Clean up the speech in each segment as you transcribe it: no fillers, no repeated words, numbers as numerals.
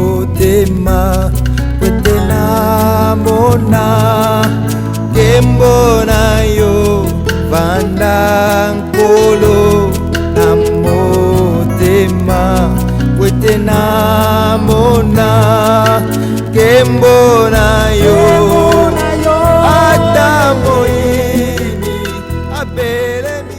motema pwete na mona kembo na yo vanda nkolo na motema pwete na mona kembo na yo ata moyini abelemi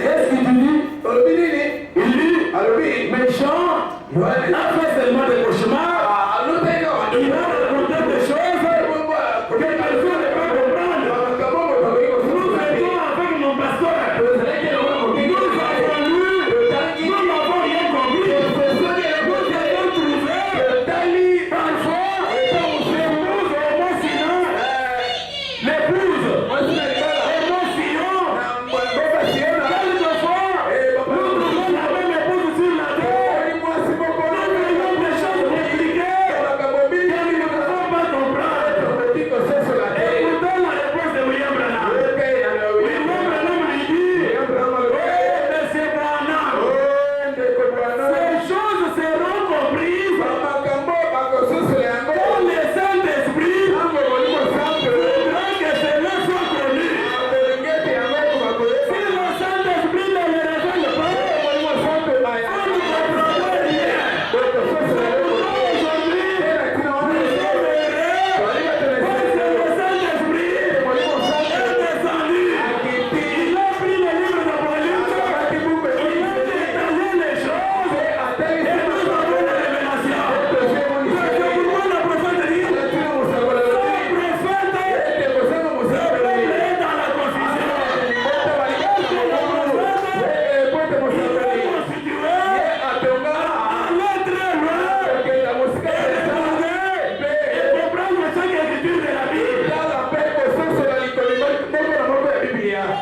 Qu'est-ce qu'il dit? Il dit, méchant n'a fait seulement des cauchemars. Il va raconter des choses que les personnes ne peuvent comprendre. Nous étions avec mon pasteur. Nous avons lu, nous n'avons rien compris. Nous avons trouvé parfois l'épouse émotionnelle, l'épouse émotionnelle. Quelquefois, nous trouvons la même épouse sur la terre. Nous voyons des choses compliquées que nous ne pouvons pas comprendre. Écoutez la réponse de William Branham. William Branham lui dit, Monsieur Branham, ces choses seront comprises quand le Saint-Esprit voudra que cela soit connu. Si le Saint-Esprit ne le révèle pas, on ne comprendra rien. C'est pourquoi aujourd'hui, nous sommes heureux parce que le Saint-Esprit est descendu. Il a pris le livre d'Apocalypse, il a détaillé les choses et nous avons la révélation. C'est pourquoi le prophète dit, le prophète, le peuple est dans la confusion.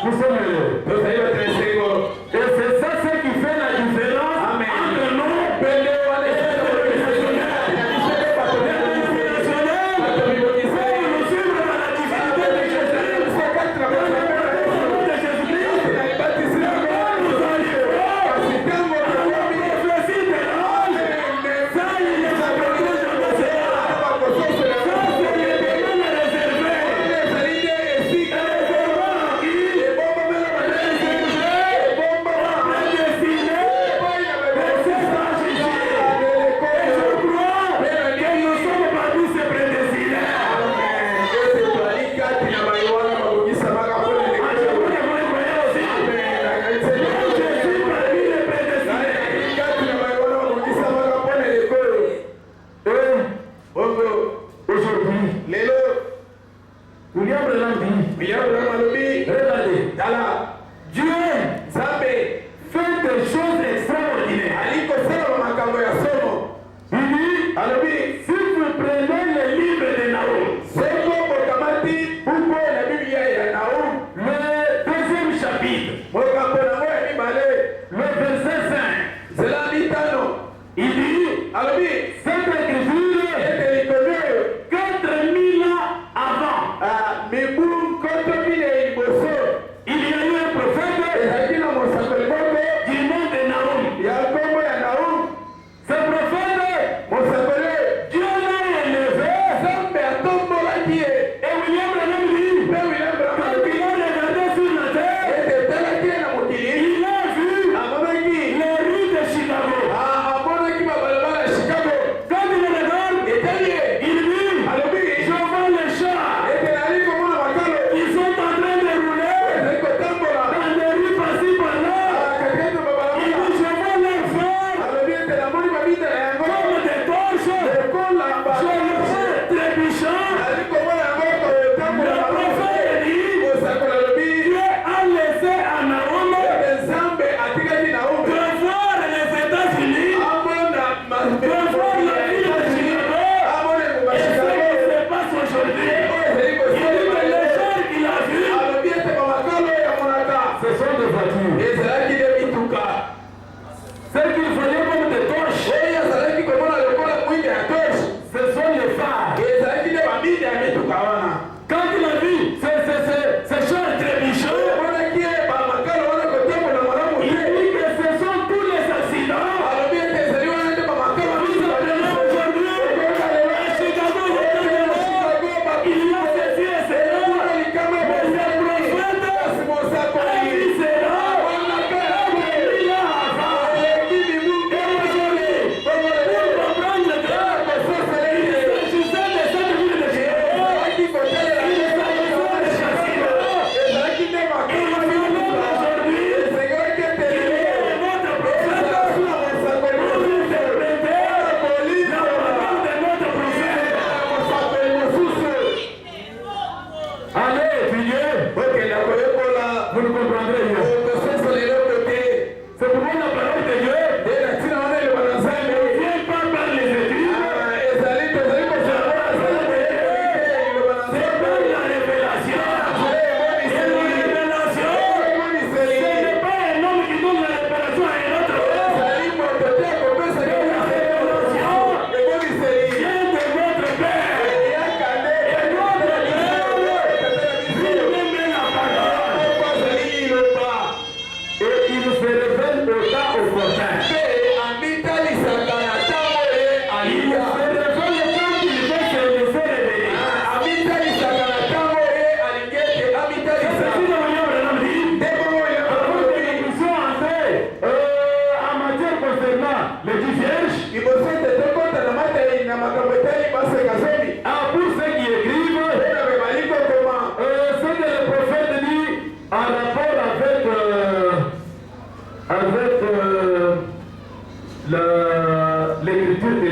Nous sommes heureux. Et c'est ça ce qui fait la différence entre nous et les professionnels. Les professionnels, nous suivre dans la difficulté de Jésus-Christ. Nous arriverons à la prophétie de l'ange. Ça, il est apporté dans ce ça, c'est les domaines réservés.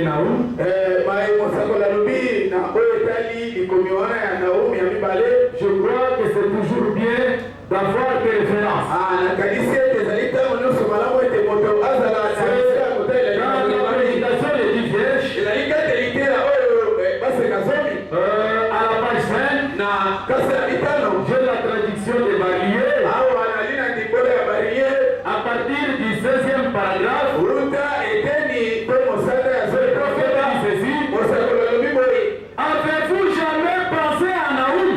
Naoum. Je crois que c'est toujours bien d'avoir des références. Dans la prédication des 10 vierges, à la page 20, j'ai la traduction des Barriers. À partir du 16e paragraphe, le prophète dit ceci: avez-vous jamais pensé à Naoum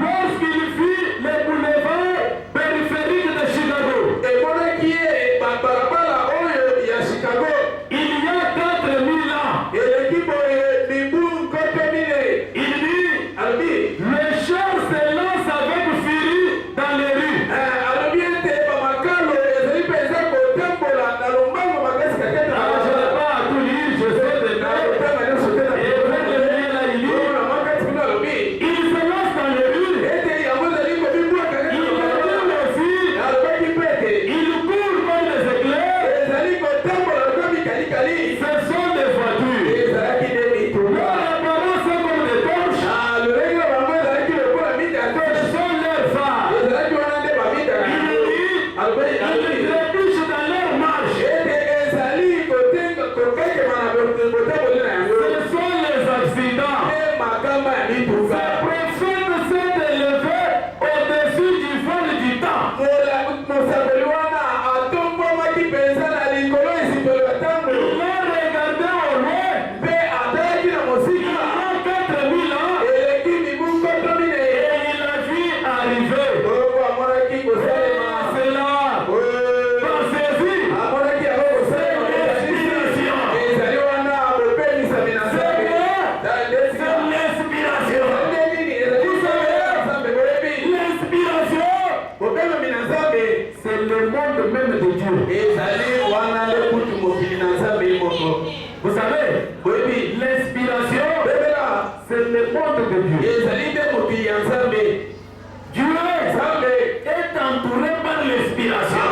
lorsqu'il fit les boulevards périphériques de Chicago? Il y a 4000 ans, il dit: les chars s'élancent avec furie dans les rues. Alors, je n'ai pas à tout lire, je sais des noms. Et vers le milieu là, il dit: il se lance dans les rues. Il regarde aussi. Il court comme des éclairs. Ce sont des voitures. Leur apparence est comme des torches. Ce sont leurs phares. Il dit: ils trébuchent dans leur marche. Ce sont les accidents. Ces prophètes s'est élevé au-dessus du vol du temps. Il a regardé au loin. Il a 4000 ans et il a vu arriver. C'est là. Pensez-y. L'inspiration. Vous savez, l'inspiration, c'est le monde même de Dieu. Vous savez, l'inspiration, c'est le monde de Dieu. Dieu est entouré par l'inspiration.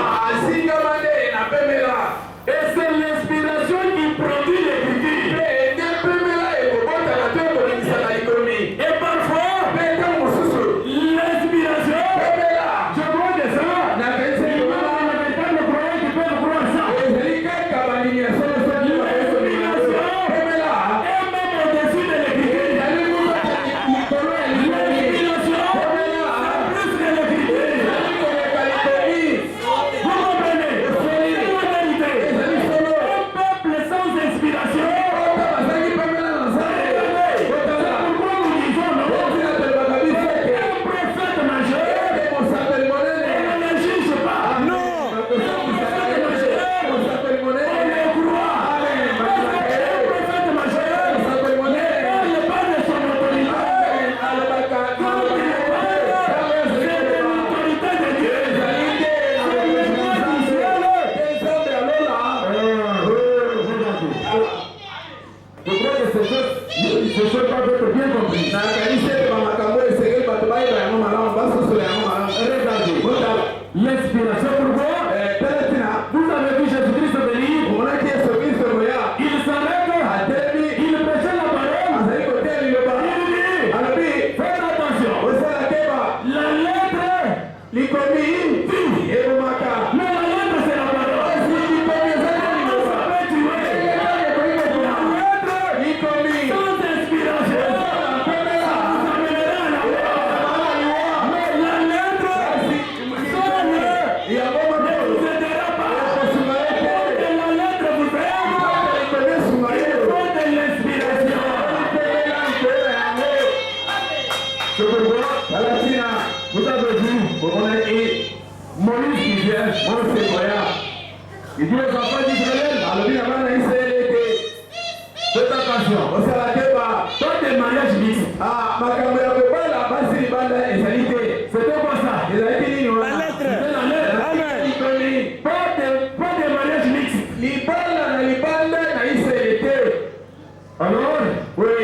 Et c'est l'inspiration qui produit l'écriture. Et parfois, l'inspiration, je crois que ça, c'est le croyant qui peut le croire ça. L'inspiration est même au-dessus de l'écriture. L'inspiration, c'est plus que l'écriture. Vous comprenez? C'est la vérité. Un peuple sans inspiration, c'est pourquoi nous disons non. Un prophète majeur, on ne le juge pas. Non. Un prophète majeur, on le croit. Parce qu'un prophète majeur ne parle pas de son autorité. Quand il parle, c'est de l'autorité de Dieu. C'est le roi du ciel. Je crois que ces choses doivent être bien comprises. Regardez, l'inspiration pourquoi? Vous avez vu Jésus-Christ venir, il s'arrête, il prêchait la parole, il dit: faites attention, la lettre, mais la lettre c'est la parole. Ça peut tuer. La lettre, sans inspiration, ça vous amènera à la mort. Mais la lettre, seule, ne vous aidera pas. Pour que la lettre vous aide, il faut de l'inspiration. C'est pourquoi, vous avez vu, Moïse qui vient, il dit aux enfants d'Israël, faites attention, pas de mariage mixte. C'était quoi ça? La lettre. C'était la lettre. Amen. Pas de mariage mixte. Alors, oui,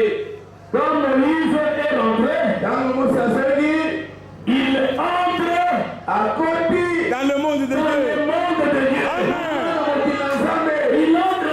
quand Moïse est rentré, il entre Dans le monde de Dieu. dans le monde de Dieu. Amen. Il entre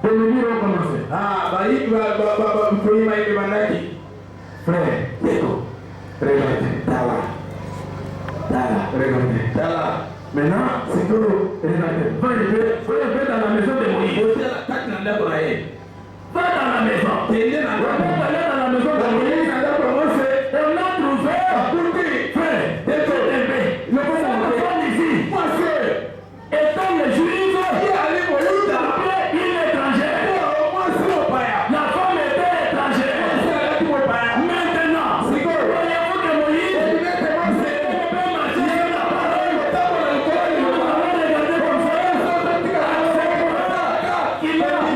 Premier on commence. Frère, regardez, Dala. Maintenant, c'est que regardez, va dans la maison de Moïse. Va dans la maison. On est allé dans la maison de Moïse. On a trouvé frère, le personne ici. Étant les juifs, il est étranger. La femme était étrangère. Maintenant, voyez-vous que Moïse peut marcher sur la parole. Regardez comme ça. Il a marché sur la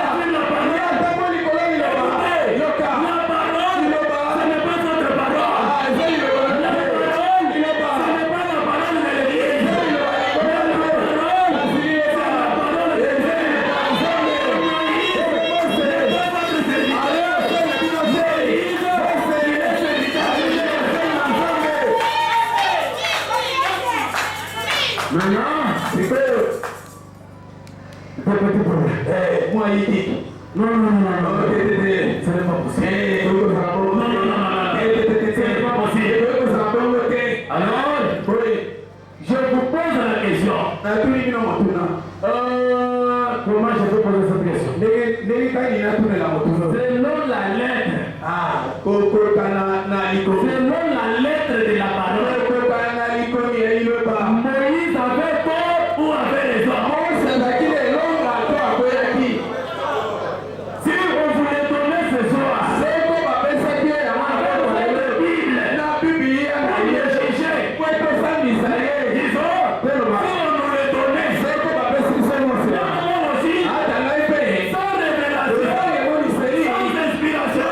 parole. La parole, ce n'est pas votre parole. La parole, ce n'est pas la parole de l'Église. Maintenant, c'est que moi il dit non, ce n'est pas possible. C'est pas possible. Alors, je vous pose la question. Comment je peux poser cette question? Selon la lettre. Selon la lettre de la parole. Moïse avait tort ou avait raison? Si on voulait donner ce soir, avec la Bible, il est cherché. Disons, si on nous le donnait, aussi, sans révélation, sans inspiration,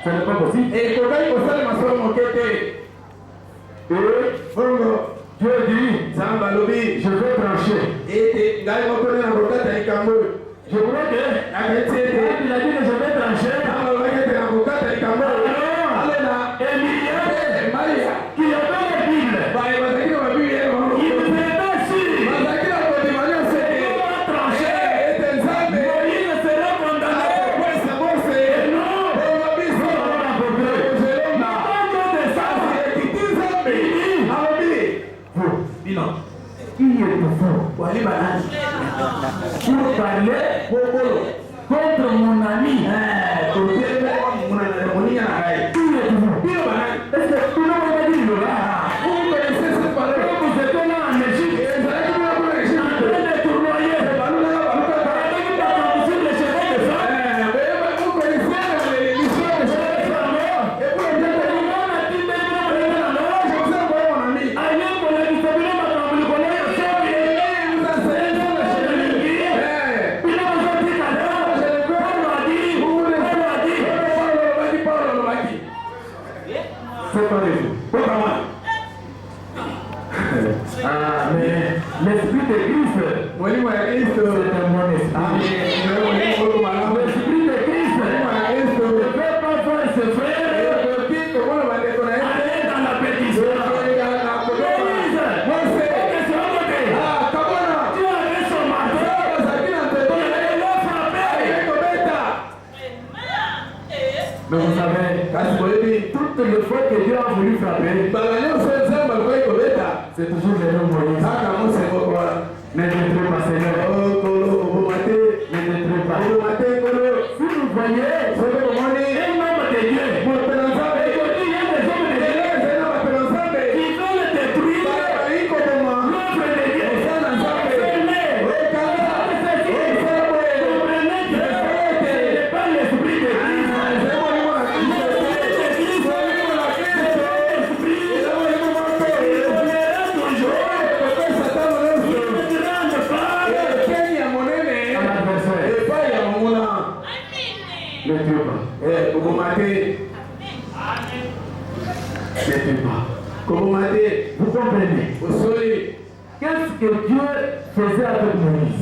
ce n'est pas possible. Et Dieu dit, je vais trancher. Je crois que il a dit que je vais trancher. Emilia, qui avait la Bible, il était sûr. Moïse sera condamné. Et non, qui est fort pour parler contre mon ami. Est-ce que tout le monde a dit là? Vous connaissez cette parole? Vous êtes là en Égypte, en train de tournoyer avec sur les cheveux de femmes. Vous connaissez l'histoire de cheveux de femmes? Et vous êtes là, on a dit que mais l'esprit de Christ, c'est un bon esprit. L'esprit de Christ ne peut pas faire ses frères aller dans la pétition. Tu avais son marteau, il l'a frappé. Mais vous savez, toutes les fois que Dieu a voulu frapper, c'est toujours le nom Moïse. Ne détruis pas, Seigneur. Ne détruis pas. Si vous voyez un homme de Dieu, il y a des hommes de Dieu qui veulent détruire l'œuvre de Dieu. Comprenez que ce n'est pas l'esprit de Christ. Vous comprenez? Qu'est-ce que Dieu faisait avec Moïse?